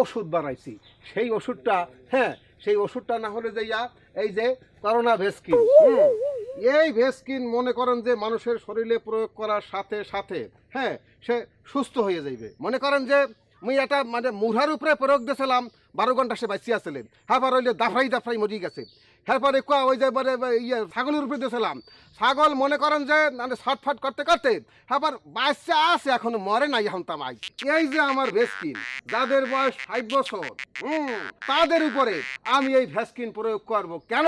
ওষুধ বানাইছি। সেই ওষুধটা, হ্যাঁ সেই ওষুধটা না হলে যাইয়া এই যে করোনা ভ্যাকসিন, এই ভ্যাকসিন মনে করেন যে মানুষের শরীরে প্রয়োগ করার সাথে সাথে হ্যাঁ সে সুস্থ হয়ে যাইবে। মনে করেন যে মুই এটা মানে মুড়ার উপরে প্রয়োগ দিয়েছিলাম, 12 ঘন্টা সে বাঁচিয়ে আসছিলেন, হ্যাঁ হইলে দাফরাই মরি গেছে। এরপরে ওই যে ইয়ে ছাগলের উপরে দিয়েছিলাম, ছাগল মনে করেন যে মানে ছটফট করতে করতে হ্যাঁ বাচ্চা আছে, এখনো মরে নাই এখন তামাই। এই যে আমার ভ্যাকসিন, যাদের বয়স 5 বছর তাদের উপরে আমি এই ভ্যাকসিন প্রয়োগ করব। কেন?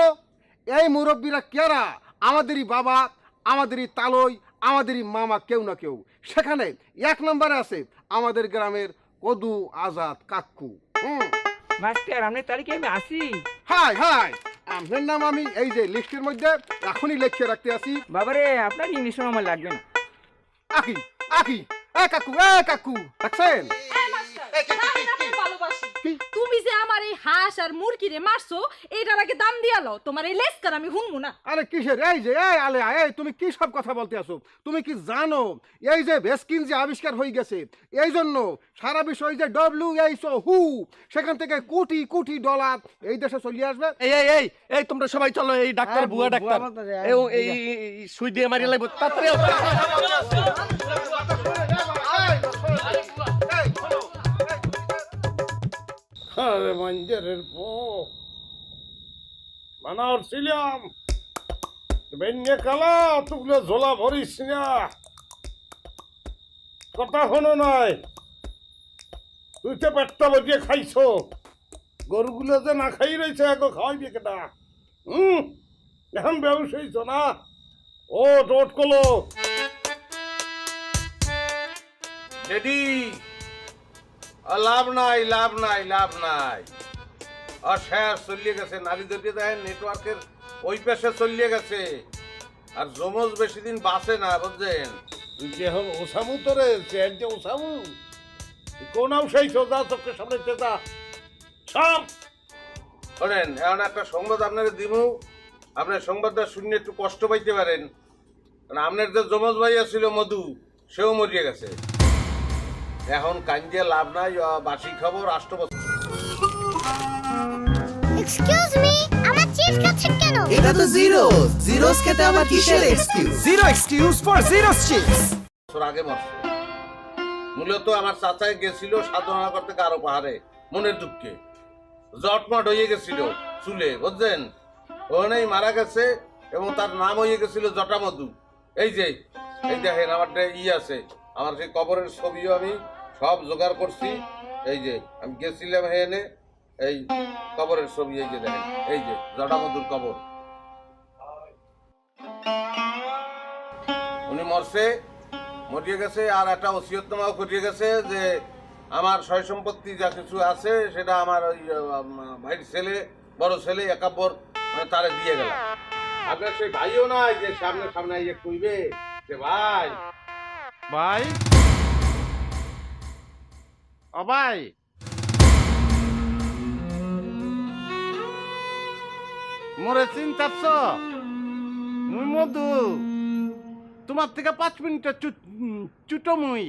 এই মুরব্বীরা কেরা? আমাদেরই বাবা, আমাদেরই তালই, আমাদেরই মামা, কেউ না কেউ। সেখানে 1 নম্বরে আছে আমাদের গ্রামের কদু আজাদ কাকু। মাস্টার আপনি তারিখে আমি আসি। হাই হাই, আপনার নাম আমি এই যে লিস্টের মধ্যে এখনই লিখে রাখতে আসি। বাবারে আপনার ইংলিশ আমার লাগবে না। আকি আকি এ কাকু দেখছেন? তুমি যে আমার এই হাঁস আর মুরগি রে মারছো, এইটার আগে দাম দিয়া লও। তোমার এই লেস্কার আমি শুনবো না। আরে কিসের এই যে এই আলে এই তুমি কি সব কথা বলতে আসো? তুমি কি জানো এই যে ভ্যাকসিন যে আবিষ্কার হয়ে গেছে, এই জন্য সারা বিশ্বে যে WHO সেখান থেকে কোটি কোটি ডলার এই দেশে চলে আসবে। এই এই এই এই তোমরা সবাই চলো, এই ডাক্তার বুয়া ডাক্তার এই সুই দিয়ে মারি লাগবে তাড়াতাড়ি। আরে মঞ্জরের পো মানার ছিলাম বেন্যে কালা, তুগুলো ঝোলা ভরিস না, কথা হলো নয়। তুই তো পেটটা বজিয়ে খাইছো, গরুগুলো যে না খাই রয়েছে এখন খাওয়াইবে কেটা? এখন বেউস হইছ না? ও টোট কলো রেডি। লাভ নাই। আর শেষ চলিয়ে গেছে, নারীদেরকে দেখেন নেটওয়ার্কের ওই পেশে চলিয়ে গেছে। আর জমজ বেশি দিন বাঁচে না, বুঝছেন? তুই যে এখন ওসামু তোরে চেয়ার যে ওসামু কোন সেই সোজা চোখের সামনে চেতা সব শোনেন, এখন একটা সংবাদ আপনারা দিমু, আপনার সংবাদটা শুনে একটু কষ্ট পাইতে পারেন। কারণ আপনার যে জমজ ভাই ছিল মধু, সেও মরিয়ে গেছে। এখন কাঞ্জিয়া লাভ নাই, বাসি খবর রাষ্ট্রপতি। এক্সকিউজ মি, আমার চিপস খাচ্ছেন কেন? এটা তো জিরোস খেতে আমার কিসের excuse? Zero excuse for zeros chips. বছর আগে মরছে। মূলত আমার চাচায় গেছিল সাধনা করতে কারো পাহাড়ে, মনের দুঃখে জটমট হয়ে গেছিল চুলে, বুঝছেন? ওখানেই মারা গেছে এবং তার নাম হয়ে গেছিল জটামধু। এই যে এই দেখেন আমার আছে, আমার সেই কবরের ছবিও আমি সব জোগাড় করছি। এই যে আমি গেছিলাম এখানে, এই কবরের ছবি, এই যে দেখেন, এই যে জটামধুর কবর। উনি মরিয়ে গেছে, আর একটা ওসিয়তনামাও করিয়ে গেছে যে আমার সয় সম্পত্তি যা কিছু আছে সেটা আমার ওই ভাইয়ের ছেলে, বড় ছেলে একাব্বর, মানে তারে দিয়ে গেল। আপনার সেই ভাইও নাই যে সামনে আইয়ে কইবে যে ভাই ও ভাই মোরে চিন্তাচ্ছ? মুই মধু, তোমার থেকে 5 মিনিটের চুটো মুই।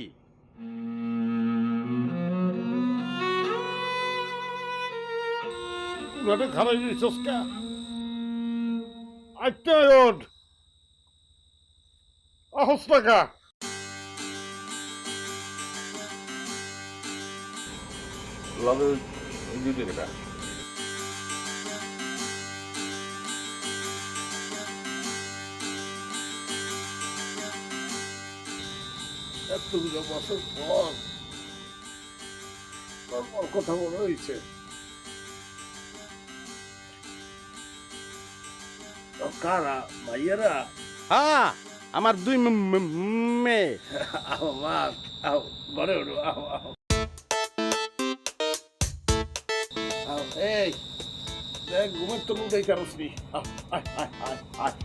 খারাপ চস্কা আচ্ছা অহস টাকা লগে দুটো কেটা। এতগুলো বছর পর কথা মনে হয়েছে। কারা ভাইয়েরা? হ্যাঁ, আমার 2 মেয়ে। আও মা, আও ঘরে ওঠো, আও আও আও। এই দেখ ঘুমের তো মুখ এই কারণ আয় আয় আয় আয়।